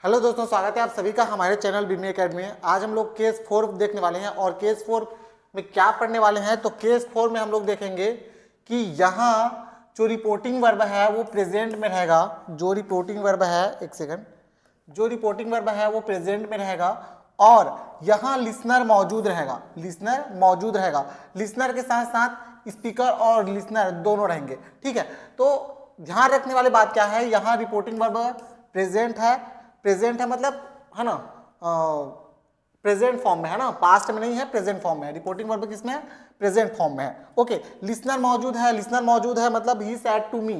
Hello दोस्तों, स्वागत है आप सभी का हमारे चैनल बीमी एकेडमी में। आज हम लोग केस 4 देखने वाले हैं और केस 4 में क्या पढ़ने वाले हैं। तो केस 4 में हम लोग देखेंगे कि यहाँ जो रिपोर्टिंग वर्ब है वो प्रेजेंट में रहेगा। जो रिपोर्टिंग वर्ब है, एक सेकंड, जो रिपोर्टिंग वर्ब है वो प्रेजेंट में रहेगा और यहाँ लिसनर मौजूद रहेगा। लिसनर मौजूद रहेगा, लिसनर के साथ साथ स्पीकर और लिसनर दोनों रहेंगे। ठीक है, तो ध्यान रखने वाली बात क्या है, यहाँ रिपोर्टिंग वर्ब प्रेजेंट है। प्रेजेंट है मतलब है ना, प्रेजेंट फॉर्म में है ना, पास्ट में नहीं है, प्रेजेंट फॉर्म में है। रिपोर्टिंग वर्ब किसमें है? प्रेजेंट फॉर्म में है। ओके, लिसनर मौजूद है। लिसनर मौजूद है मतलब ही सेड टू मी।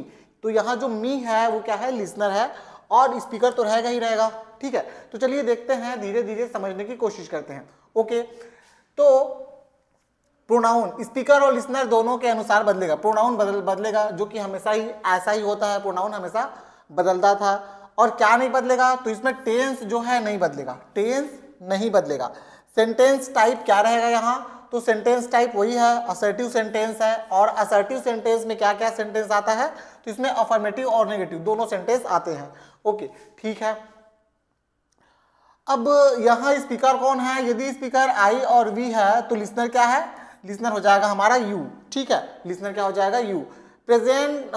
तो यहाँ जो मी है वो क्या है? लिसनर है और स्पीकर तो रहेगा ही रहेगा। ठीक है, तो चलिए देखते हैं, धीरे धीरे समझने की कोशिश करते हैं। ओके, तो प्रोनाउन स्पीकर और लिसनर दोनों के अनुसार बदलेगा। प्रोनाउन बदलेगा, जो कि हमेशा ही ऐसा ही होता है, प्रोनाउन हमेशा बदलता था। और क्या नहीं बदलेगा? तो इसमें टेंस जो है नहीं बदलेगा, टेंस नहीं बदलेगा। सेंटेंस टाइप क्या रहेगा यहाँ? तो सेंटेंस टाइप वही है, असर्टिव सेंटेंस है। और असर्टिव सेंटेंस में क्या क्या सेंटेंस आता है? तो इसमें अफर्मेटिव और नेगेटिव दोनों सेंटेंस आते हैं। ओके, ठीक है। अब यहाँ स्पीकर कौन है? यदि स्पीकर आई और वी है तो लिसनर क्या है? लिसनर हो जाएगा हमारा यू। ठीक है, लिसनर क्या हो जाएगा? यू। प्रेजेंट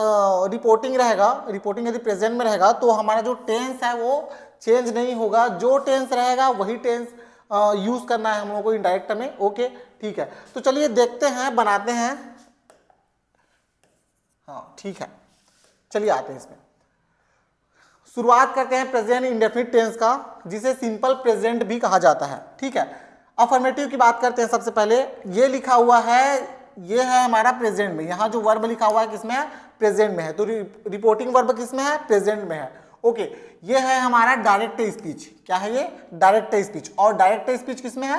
रिपोर्टिंग रहेगा। रिपोर्टिंग यदि प्रेजेंट में रहेगा तो हमारा जो टेंस है वो चेंज नहीं होगा। जो टेंस रहेगा वही टेंस यूज करना है हम लोगों को इनडायरेक्ट में। ओके, ठीक है, तो चलिए देखते हैं, बनाते हैं। हाँ ठीक है, चलिए आते हैं इसमें। शुरुआत करते हैं प्रेजेंट इंडेफिनिट टेंस का, जिसे सिंपल प्रेजेंट भी कहा जाता है। ठीक है, अफर्मेटिव की बात करते हैं। सबसे पहले ये लिखा हुआ है, ये है हमारा प्रेजेंट में। यहाँ जो वर्ब लिखा हुआ है किसमें है? प्रेजेंट में है। तो रिपोर्टिंग वर्ब किसमें है? प्रेजेंट में है। ओके, ये है हमारा डायरेक्ट स्पीच। क्या है ये? Direct speech. और डायरेक्ट स्पीच किसमें है?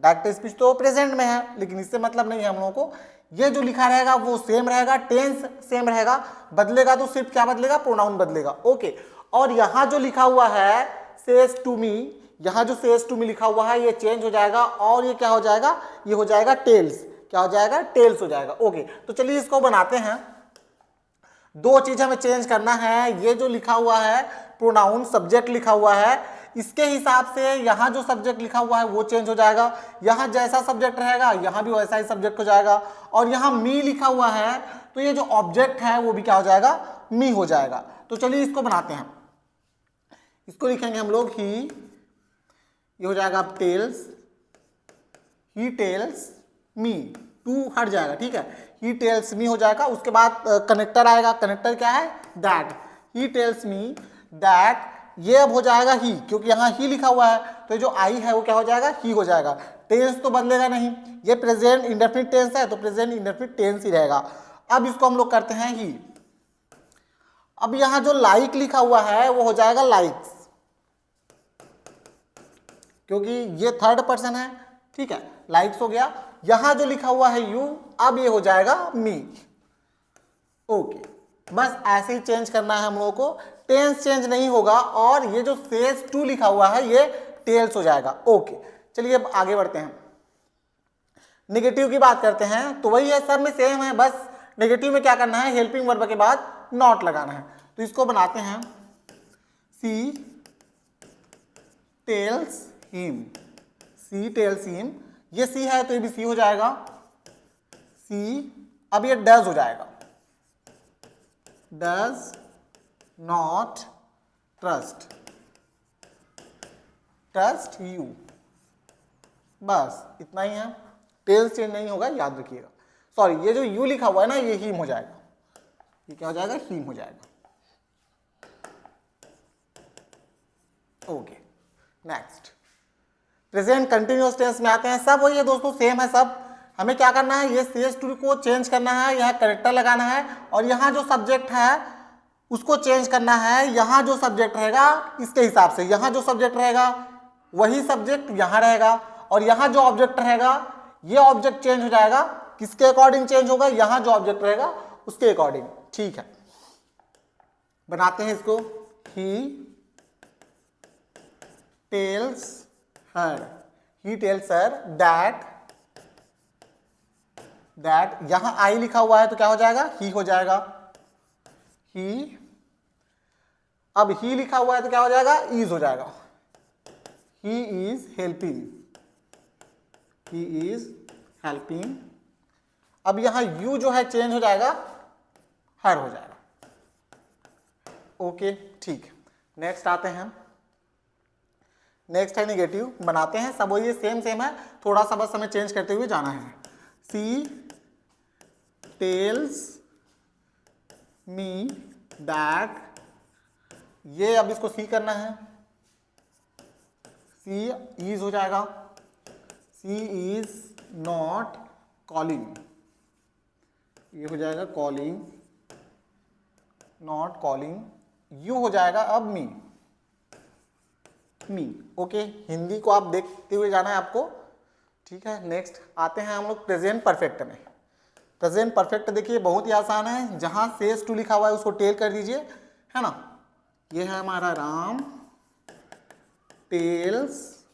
डायरेक्ट स्पीच तो प्रेजेंट में है, लेकिन इससे मतलब नहीं है हम लोगों को। ये जो लिखा रहेगा वो सेम रहेगा, टेंस सेम रहेगा। बदलेगा तो सिर्फ क्या बदलेगा? प्रोनाउन बदलेगा। ओके, और यहाँ जो लिखा हुआ है सेज टू मी, यहाँ जो सेज टू मी लिखा हुआ है ये चेंज हो जाएगा और ये क्या हो जाएगा? ये हो जाएगा टेल्स। क्या हो जाएगा? टेल्स हो जाएगा। ओके, तो चलिए इसको बनाते हैं। दो चीज हमें चेंज करना है। ये जो लिखा हुआ है प्रोनाउन सब्जेक्ट लिखा हुआ है, इसके हिसाब से यहाँ जो सब्जेक्ट लिखा हुआ है वो चेंज हो जाएगा। यहाँ जैसा सब्जेक्ट रहेगा यहाँ भी वैसा ही सब्जेक्ट हो जाएगा। और यहाँ मी लिखा हुआ है तो ये जो ऑब्जेक्ट है वो भी क्या हो जाएगा? मी हो जाएगा। तो चलिए इसको बनाते हैं। इसको लिखेंगे हम लोग ही, ये हो जाएगा अब टेल्स, ही टेल्स मी। टू हट जाएगा। ठीक है, ही टेल्स मी हो जाएगा। उसके बाद कनेक्टर आएगा। कनेक्टर क्या है? That. He tells me that, ये अब हो जाएगा ही, क्योंकि यहाँ ही लिखा हुआ है तो जो आई है वो क्या हो जाएगा? ही हो जाएगा। टेंस तो बदलेगा नहीं, ये प्रेजेंट इंडेफिनिट टेंस है तो प्रेजेंट इंडेफिनिट टेंस ही रहेगा। अब इसको हम लोग करते हैं ही। अब यहाँ जो लाइक लिखा हुआ है वो हो जाएगा लाइक्स, क्योंकि ये थर्ड पर्सन है। ठीक है, लाइक्स हो गया। यहां जो लिखा हुआ है यू, अब ये हो जाएगा मी। ओके, बस ऐसे ही चेंज करना है हम लोगों को, टेंस चेंज नहीं होगा। और ये जो सेज टू लिखा हुआ है ये टेल्स हो जाएगा। ओके, चलिए अब आगे बढ़ते हैं। नेगेटिव की बात करते हैं तो वही है, सब में सेम है, बस नेगेटिव में क्या करना है? हेल्पिंग वर्ब के बाद नॉट लगाना है। तो इसको बनाते हैं, सी टेल्स हिम। सी टेल्स हिम, ये सी है तो ये भी सी हो जाएगा। सी, अब ये डज हो जाएगा। Does not trust trust you. बस इतना ही है, टेल्स चेंज नहीं होगा, याद रखिएगा। सॉरी, ये जो यू लिखा हुआ है ना ये हिम हो जाएगा। ये क्या हो जाएगा? हिम हो जाएगा। Okay, next present continuous tense में आते हैं। सब वही है दोस्तों, सेम है सब। हमें क्या करना है? ये सीएस टू को चेंज करना है, यहाँ करेक्टर लगाना है। और यहाँ जो सब्जेक्ट है उसको चेंज करना है। यहाँ जो सब्जेक्ट रहेगा इसके हिसाब से, यहाँ जो सब्जेक्ट रहेगा वही सब्जेक्ट यहाँ रहेगा। और यहाँ जो ऑब्जेक्ट रहेगा ये ऑब्जेक्ट चेंज हो जाएगा। किसके अकॉर्डिंग चेंज होगा? यहाँ जो ऑब्जेक्ट रहेगा उसके अकॉर्डिंग। ठीक है, बनाते हैं इसको। ही tells her, he tells her that, that यहां आई लिखा हुआ है तो क्या हो जाएगा? ही हो जाएगा। ही, अब ही लिखा हुआ है तो क्या हो जाएगा, इज हो जाएगा, he is helping, he is helping. अब यहां यू जो है चेंज हो जाएगा, हर हो जाएगा। ओके ठीक, नेक्स्ट आते हैं, नेक्स्ट है निगेटिव, बनाते हैं सब ये सेम सेम है, थोड़ा सा बस हमें चेंज करते हुए जाना है। सी टेल्स मी दैट, ये अब इसको सी करना है, सी इज हो जाएगा, सी इज नॉट कॉलिंग, ये हो जाएगा कॉलिंग, नॉट कॉलिंग, यू हो जाएगा अब मी, मी। ओके, हिंदी को आप देखते हुए जाना है आपको, ठीक है। नेक्स्ट आते हैं हम लोग प्रेजेंट परफेक्ट में। प्रेजेंट परफेक्ट देखिए बहुत ही आसान है, जहां सेज टू लिखा हुआ है उसको टेल कर दीजिए, है ना। ये है हमारा Ram tells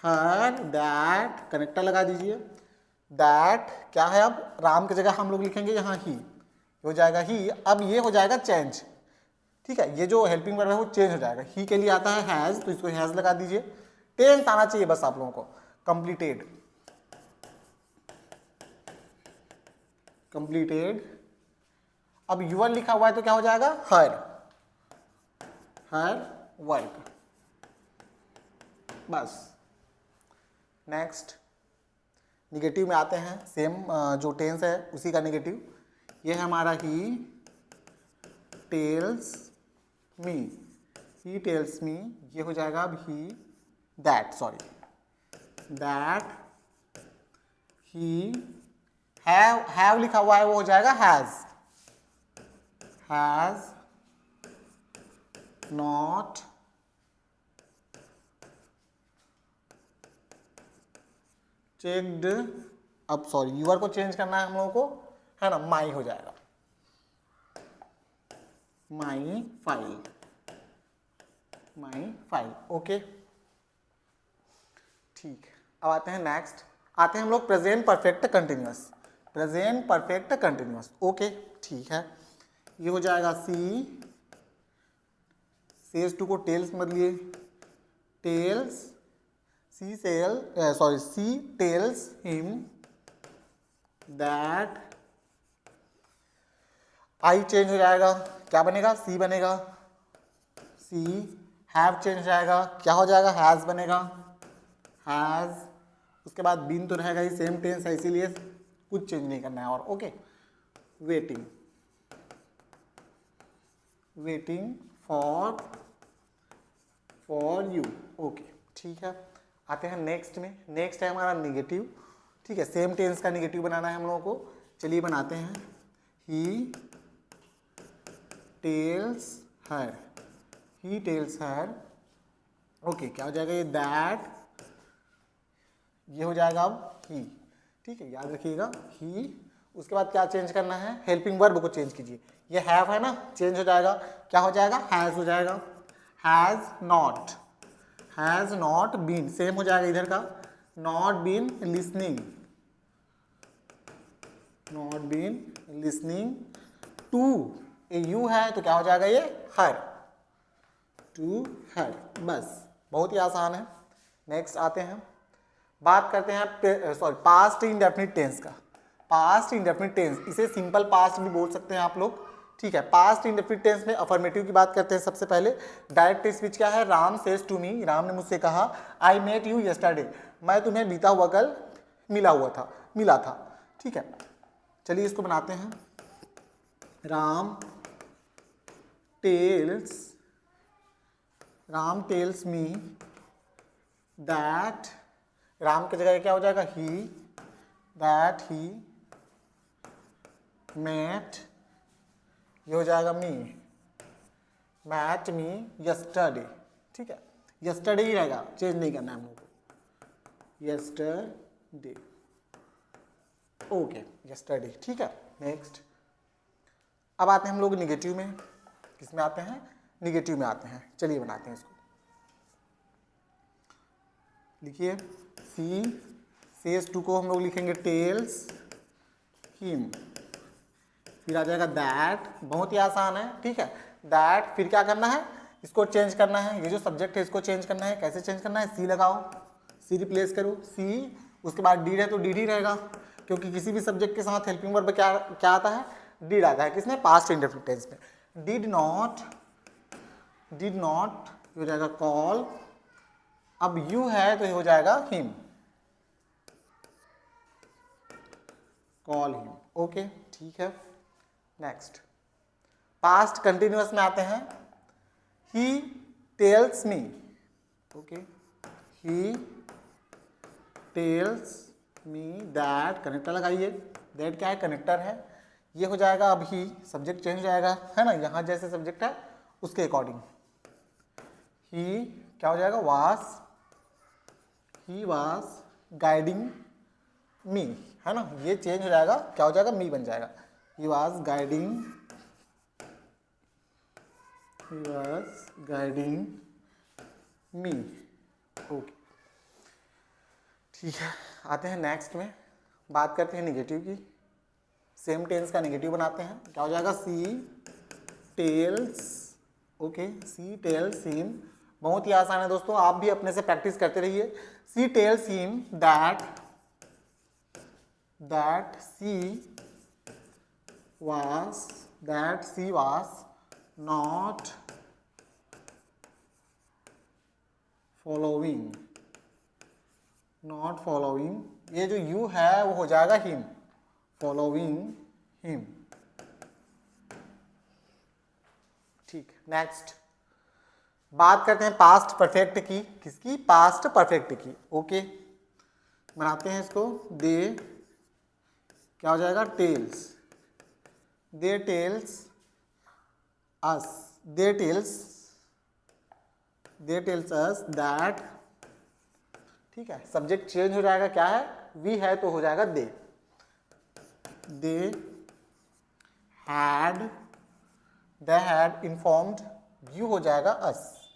her that, connector लगा दीजिए, दैट क्या है, अब राम की जगह हम लोग लिखेंगे यहाँ ही, हो जाएगा ही। अब ये हो जाएगा चेंज, ठीक है, ये जो हेल्पिंग वर्ब है वो चेंज हो जाएगा, ही के लिए आता है हैज, तो इसको हैज लगा दीजिए, टेंस आना चाहिए बस आप लोगों को, कंप्लीटेड, कंप्लीटेड। अब यूर लिखा हुआ है तो क्या हो जाएगा, हर, हर वर्क, बस। नेक्स्ट निगेटिव में आते हैं, सेम जो टेंस है उसी का निगेटिव, ये है हमारा ही टेल्स मी, ही टेल्स मी, ये हो जाएगा अब he that, sorry that he, have लिखा हुआ है वो हो जाएगा हैज, हैज नॉट चेक्ड, अब सॉरी यूआर को चेंज करना है हम लोगों को, है ना, माई हो जाएगा, my file, my file. Okay ठीक, अब आते हैं नेक्स्ट, आते हैं हम लोग present perfect continuous, present perfect continuous. Okay ठीक है, ये हो जाएगा सी, सेज टू को टेल्स में बदलिए, tells, she sell sorry she tells him that, I change हो जाएगा, क्या बनेगा, सी बनेगा, सी, हैव चेंज हो जाएगा, क्या हो जाएगा, हैज बनेगा, हैज, उसके बाद बीन तो रहेगा ही, सेम टेंस है इसीलिए कुछ चेंज नहीं करना है और। Okay, waiting, waiting for you. Okay ठीक है, आते हैं नेक्स्ट में, नेक्स्ट है हमारा निगेटिव, ठीक है, सेम टेंस का निगेटिव बनाना है हम लोगों को, चलिए बनाते हैं। ही tells her, he tells her, okay क्या हो जाएगा ये, दैट, ये हो जाएगा अब ही, ठीक है, याद रखिएगा ही। उसके बाद क्या चेंज करना है, हेल्पिंग वर्ब को चेंज कीजिए, ये हैव है ना, चेंज हो जाएगा, क्या हो जाएगा, हैज हो जाएगा, हैज नॉट बीन, सेम हो जाएगा इधर का, not been listening, not been listening to, ए यू है तो क्या हो जाएगा ये, हर, टू हर, बस बहुत ही आसान है। नेक्स्ट आते हैं, बात करते हैं सॉरी पास्ट इंडेफिनिट टेंस का, पास्ट इंडेफिनिट टेंस, इसे सिंपल पास्ट भी बोल सकते हैं आप लोग, ठीक है। पास्ट इंडेफिनिट टेंस में अफर्मेटिव की बात करते हैं सबसे पहले, डायरेक्ट स्पीच क्या है, Ram says to me, Ram ने मुझसे कहा, आई मेट यू यस्टरडे, मैं तुम्हें बीता हुआ कल मिला था, ठीक है। चलिए इसको बनाते हैं, Ram tells me that, Ram की जगह क्या हो जाएगा, ही, दैट ही मेट, ये हो जाएगा मी, मैट मी यस्टरडे, ठीक है, यस्टरडे ही रहेगा, चेंज नहीं करना है हम लोग को, यस्टरडे, ओके यस्टरडे, ठीक है। नेक्स्ट अब आते हैं हम लोग निगेटिव में, किस में आते हैं, निगेटिव में आते हैं, चलिए बनाते हैं इसको, लिखिए सी सेज टू को हम लोग लिखेंगे टेल्स हिम, फिर आ जाएगा दैट, बहुत ही आसान है, ठीक है। दैट, फिर क्या करना है, इसको चेंज करना है, ये जो सब्जेक्ट है इसको चेंज करना है। कैसे चेंज करना है, सी लगाओ, सी रिप्लेस करो, सी, उसके बाद डीड है तो डीड ही रहेगा, क्योंकि किसी भी सब्जेक्ट के साथ हेल्पिंग वर्ब क्या क्या आता है, डीड आता है। किसमें, पास्ट इंडेफिनिट टेंस में। डिड नॉट हो जाएगा कॉल, अब यू है तो ये हो जाएगा हिम, कॉल हिम। ओके, ठीक है। नेक्स्ट, पास्ट कंटिन्यूअस में आते हैं। ही tells me, okay, he tells me that, connector लगाइए, दैट क्या है, कनेक्टर है, ये हो जाएगा। अब ही, सब्जेक्ट चेंज हो जाएगा, है ना, यहाँ जैसे सब्जेक्ट है उसके अकॉर्डिंग। ही क्या हो जाएगा, ही वाज गाइडिंग मी, है ना, ये चेंज हो जाएगा, क्या हो जाएगा, मी बन जाएगा। He was guiding me, okay, ठीक है। आते हैं नेक्स्ट में, बात करते हैं निगेटिव की। सेम टेंस का निगेटिव बनाते हैं, क्या हो जाएगा, सी टेल्स, ओके, सी टेल्स हिम, बहुत ही आसान है दोस्तों, आप भी अपने से प्रैक्टिस करते रहिए। She tells him that she was not following, ये जो यू है वो हो जाएगा हिम, फॉलोइंग हिम, ठीक। नेक्स्ट, बात करते हैं पास्ट परफेक्ट की। किसकी, पास्ट परफेक्ट की, ओके। बनाते हैं इसको, दे क्या हो जाएगा, tells, they tells us, they tells us that, ठीक है। सब्जेक्ट चेंज हो जाएगा, क्या है, वी है तो हो जाएगा दे हैड इन्फॉर्म्ड, यू हो जाएगा अस,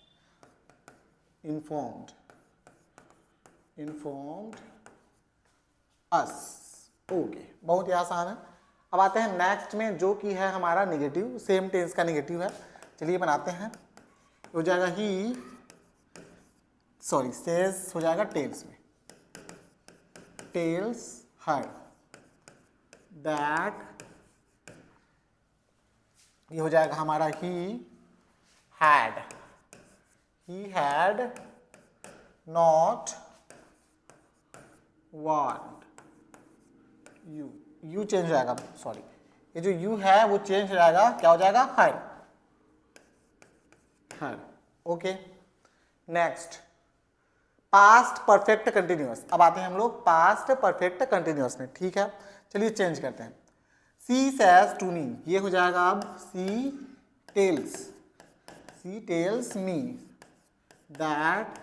इन्फॉर्म्ड अस, ओके, बहुत ही आसान है। अब आते हैं नेक्स्ट में, जो कि है हमारा निगेटिव, सेम टेंस का निगेटिव है, चलिए बनाते हैं। हो जाएगा सेज हो जाएगा टेल्स में, टेल्स हर दैट, ये हो जाएगा हमारा ही had not want you change हो जाएगा, सॉरी, ये जो यू है वो चेंज हो जाएगा, क्या हो जाएगा, her, okay. Next, past perfect continuous. अब आते हैं हम लोग पास्ट परफेक्ट कंटिन्यूअस में, ठीक है। चलिए चेंज करते हैं। सी सेज टू मी, ये हो जाएगा अब सी टेल्स मी दैट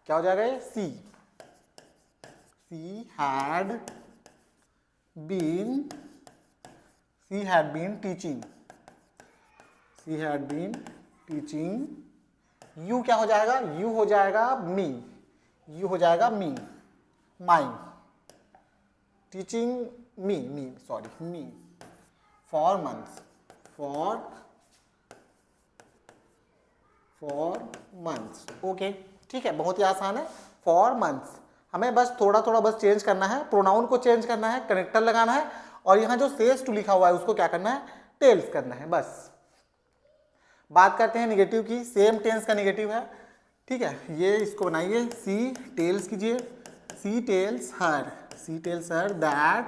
क्या हो जाएगा, ये she had been teaching, you क्या हो जाएगा, यू हो जाएगा me, my, teaching me for months, okay, ठीक है, बहुत ही आसान है, फॉर मंथ्स। हमें बस थोड़ा बस चेंज करना है, प्रोनाउन को चेंज करना है, कनेक्टर लगाना है, और यहाँ जो सेज टू लिखा हुआ है उसको क्या करना है, टेल्स करना है, बस। बात करते हैं निगेटिव की, सेम टेंस का निगेटिव है, ठीक है। ये इसको बनाइए, सी टेल्स कीजिए, सी टेल्स हर दैट,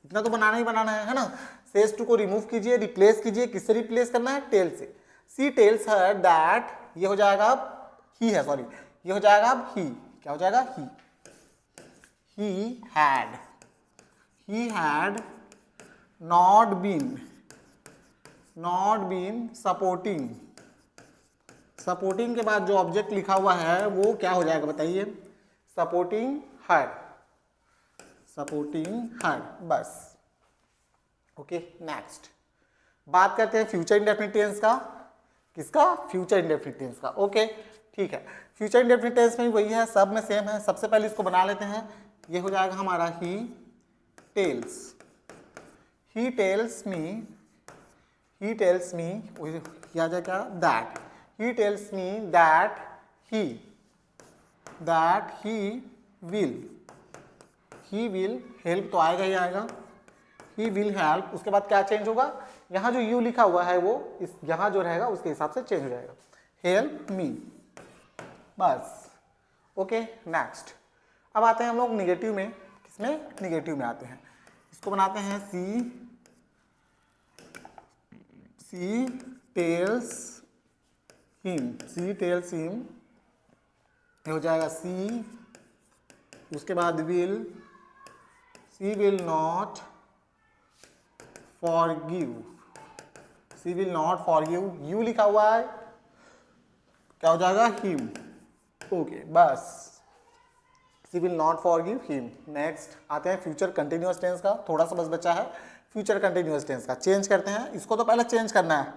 इतना तो बनाना ही बनाना है ना। सेज टू को रिमूव कीजिए, रिप्लेस कीजिए, किससे रिप्लेस करना है, टेल से। सी टेल्स हर दैट, ये हो जाएगा अब ही है, सॉरी, ये हो जाएगा अब ही, क्या हो जाएगा, he had not been supporting के बाद जो ऑब्जेक्ट लिखा हुआ है वो क्या हो जाएगा, बताइए, सपोर्टिंग हर, बस, ओके। नेक्स्ट, बात करते हैं फ्यूचर इंडेफिनिट टेंस का। किसका, फ्यूचर इंडेफिनिट टेंस का, ओके, ठीक है। फ्यूचर इंडेफिनिट टेंस में वही है, सब में सेम है। सबसे पहले इसको बना लेते हैं, ये हो जाएगा हमारा ही टेल्स, ही टेल्स मी क्या जाए क्या, that he tells me that he will help, तो आएगा ही आएगा, ही विल हेल्प। उसके बाद क्या चेंज होगा, यहाँ जो यू लिखा हुआ है वो इस यहाँ जो रहेगा उसके हिसाब से चेंज हो जाएगा, हेल्प मी, बस। Okay next. अब आते हैं हम लोग निगेटिव में, किसमें, निगेटिव में आते हैं। इसको बनाते हैं सी टेल्स हिम, ये हो जाएगा सी, उसके बाद she will not forgive, you लिखा हुआ है, क्या हो जाएगा, हिम। ओके बस, she will not forgive him. Next आते हैं फ्यूचर कंटिन्यूअस टेंस का, थोड़ा सा बस बचा है फ्यूचर कंटिन्यूअस टेंस का। चेंज करते हैं इसको, तो पहले चेंज करना है,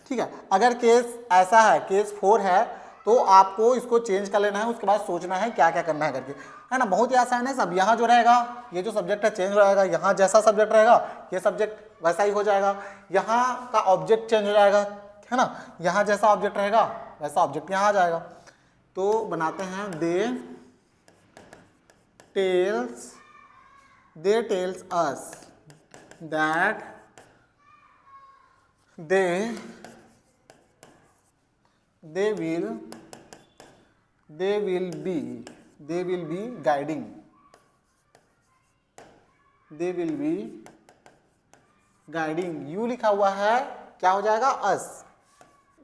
ठीक है। अगर केस ऐसा है, केस 4 है, तो आपको इसको चेंज कर लेना है, उसके बाद सोचना है क्या क्या करना है करके, है ना। बहुत ही आसान है सब। यहाँ जो रहेगा, ये जो सब्जेक्ट है चेंज हो जाएगा, यहाँ जैसा सब्जेक्ट रहेगा ये सब्जेक्ट वैसा ही हो जाएगा, यहाँ का ऑब्जेक्ट चेंज हो जाएगा, है ना। यहाँ जैसा ऑब्जेक्ट रहेगा वैसा ऑब्जेक्ट यहाँ आ जाएगा। तो बनाते हैं they tells us that they will be guiding, you लिखा हुआ है, क्या हो जाएगा, अस,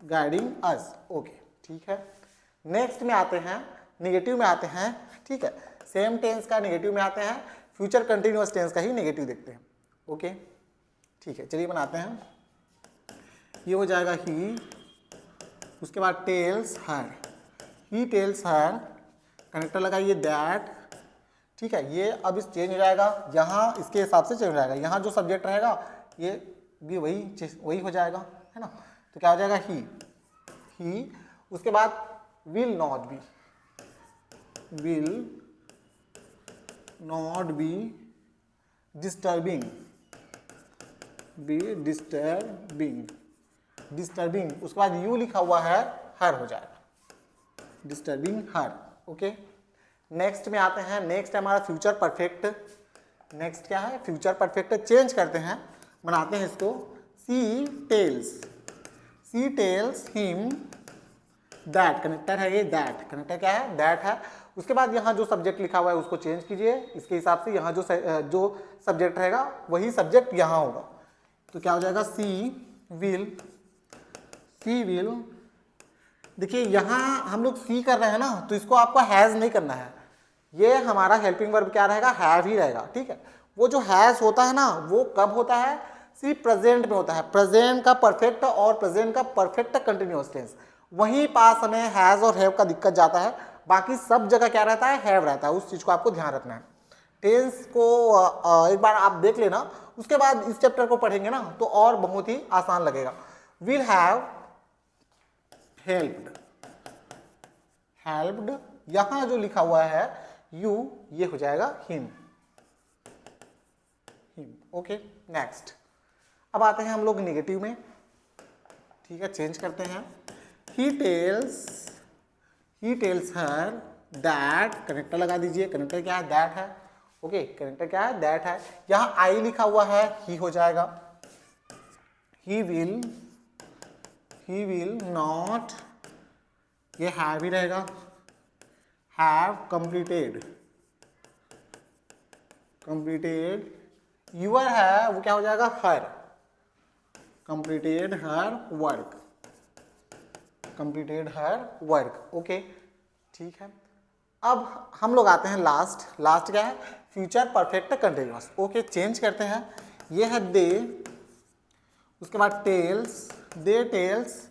गाइडिंग अस। ओके ठीक है। नेक्स्ट में आते हैं, निगेटिव में आते हैं, ठीक है। सेम टेंस का निगेटिव में आते हैं, फ्यूचर कंटिन्यूअस टेंस का ही निगेटिव देखते हैं। ओके ठीक है, चलिए बनाते हैं। ये हो जाएगा ही, उसके बाद tells her, he tells her, connector लगाइए दैट, ठीक है। ये अब इस चेंज हो जाएगा, यहाँ इसके हिसाब से चेंज हो जाएगा, यहाँ जो सब्जेक्ट रहेगा ये भी वही हो जाएगा, है ना। तो क्या हो जाएगा, ही, उसके बाद विल नॉट बी डिस्टर्बिंग, उसके बाद यू लिखा हुआ है, हर हो जाएगा, डिस्टर्बिंग हर। ओके नेक्स्ट में आते हैं। नेक्स्ट है हमारा फ्यूचर परफेक्ट। नेक्स्ट क्या है, फ्यूचर परफेक्ट। चेंज करते हैं, बनाते हैं इसको सी टेल्स हिम दैट, कनेक्टर है ये, दैट कनेक्टर क्या है, दैट है। उसके बाद यहाँ जो सब्जेक्ट लिखा हुआ है उसको चेंज कीजिए, इसके हिसाब से यहाँ जो सब्जेक्ट रहेगा वही सब्जेक्ट यहाँ होगा। तो क्या हो जाएगा, सी विल, देखिए यहाँ हम लोग सी कर रहे हैं ना, तो इसको आपको हैज नहीं करना है, ये हमारा हेल्पिंग वर्ब क्या रहेगा, हैव ही रहेगा, ठीक है। वो जो हैज होता है ना, वो कब होता है, सिर्फ प्रेजेंट में होता है, प्रेजेंट का परफेक्ट और प्रेजेंट का परफेक्ट कंटिन्यूअस टेंस, वहीं पास हमें हैज और हैव का दिक्कत जाता है। बाकी सब जगह क्या रहता है, हैव रहता है, उस चीज को आपको ध्यान रखना है। टेंस को एक बार आप देख लेना, उसके बाद इस चैप्टर को पढ़ेंगे ना तो और बहुत ही आसान लगेगा। विल हैव हेल्प्ड, यहां जो लिखा हुआ है यू, ये हो जाएगा हिम। Okay next. अब आते हैं हम लोग निगेटिव में, ठीक है। चेंज करते हैं, ही टेल्स हर दैट, कनेक्टर लगा दीजिए, कनेक्टर क्या है, दैट है। ओके कनेक्टर क्या है, दैट है। यहां आई लिखा हुआ है, ही हो जाएगा, ही विल नॉट, ये हैव ही रहेगा, हैव कंप्लीटेड, यूअर है वो क्या हो जाएगा, हर, कंप्लीटेड हर वर्क, ओके ठीक है। अब हम लोग आते हैं लास्ट क्या है, future perfect continuous. Okay change करते हैं, ये है दे, उसके बाद दे टेल्स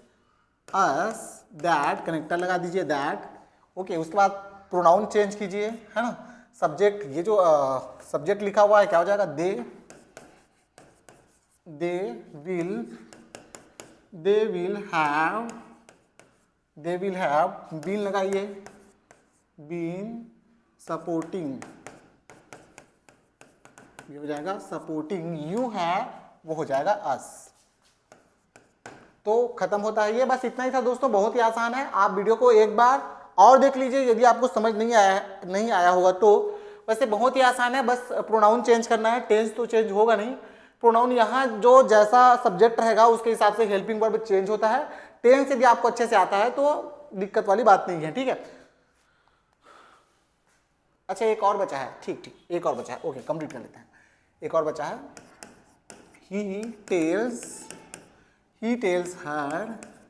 अस दैट, कनेक्टर लगा दीजिए दैट। ओके उसके बाद प्रोनाउन चेंज कीजिए, है ना। सब्जेक्ट, ये जो सब्जेक्ट लिखा हुआ है क्या हो जाएगा, दे विल हैव, बीन लगाइए, बीन सपोर्टिंग, ये हो जाएगा सपोर्टिंग, यू है वो हो जाएगा अस। तो खत्म होता है ये, बस इतना ही था दोस्तों, बहुत ही आसान है। आप वीडियो को एक बार और देख लीजिए यदि आपको समझ नहीं आया होगा तो। वैसे बहुत ही आसान है, बस प्रोनाउन चेंज करना है, टेंस तो चेंज होगा नहीं। प्रोनाउन यहाँ जो जैसा सब्जेक्ट रहेगा उसके हिसाब से हेल्पिंग वर्ब चेंज होता है। टेंस यदि आपको अच्छे से आता है तो दिक्कत वाली बात नहीं है, ठीक है। अच्छा एक और बचा है, ठीक, एक और बचा है, ओके कंप्लीट कर लेते हैं। एक और बचा है, ही टेल्स हर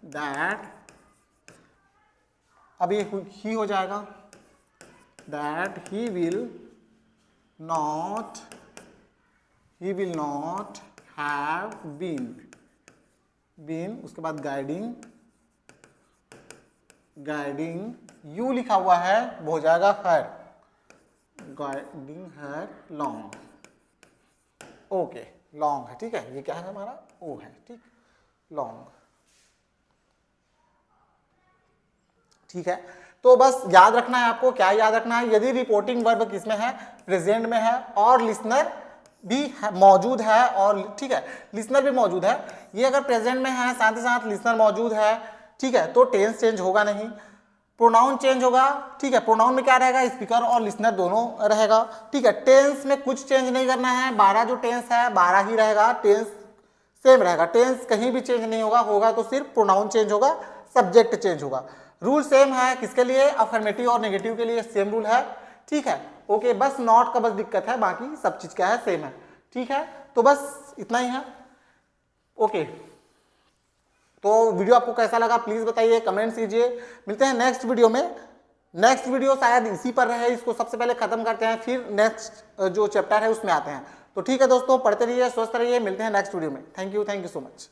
दैट, अब ये ही हो जाएगा, that he will not have been, उसके बाद गाइडिंग यू लिखा हुआ है, वो हो जाएगा हर, गाइडिंग हर लॉन्ग, ओके लॉन्ग है, ठीक है। ये क्या है हमारा, ओ है, ठीक, लॉन्ग, ठीक है। तो बस याद रखना है आपको, क्या याद रखना है, यदि रिपोर्टिंग वर्ब किसमें है, प्रेजेंट में है और लिसनर भी मौजूद है, और ठीक है लिसनर भी मौजूद है, ये अगर प्रेजेंट में है साथ ही साथ लिसनर मौजूद है, ठीक है, तो टेंस चेंज होगा नहीं, प्रोनाउन चेंज होगा, ठीक है। प्रोनाउन में क्या रहेगा, स्पीकर और लिसनर दोनों रहेगा, ठीक है। टेंस में कुछ चेंज नहीं करना है, 12 जो टेंस है 12 ही रहेगा, टेंस सेम रहेगा, टेंस कहीं भी चेंज नहीं होगा तो सिर्फ प्रोनाउन चेंज होगा, सब्जेक्ट चेंज होगा। रूल सेम है किसके लिए, अफर्मेटिव और नेगेटिव के लिए सेम रूल है, ठीक है, ओके। बस नॉट का बस दिक्कत है, बाकी सब चीज क्या है, सेम है, ठीक है। तो बस इतना ही है, ओके। तो वीडियो आपको कैसा लगा प्लीज बताइए, कमेंट कीजिए। मिलते हैं नेक्स्ट वीडियो में। नेक्स्ट वीडियो शायद इसी पर रहे, इसको सबसे पहले खत्म करते हैं, फिर नेक्स्ट जो चैप्टर है उसमें आते हैं। तो ठीक है दोस्तों, पढ़ते रहिए, स्वस्थ रहिए, मिलते हैं नेक्स्ट वीडियो में। Thank you so much.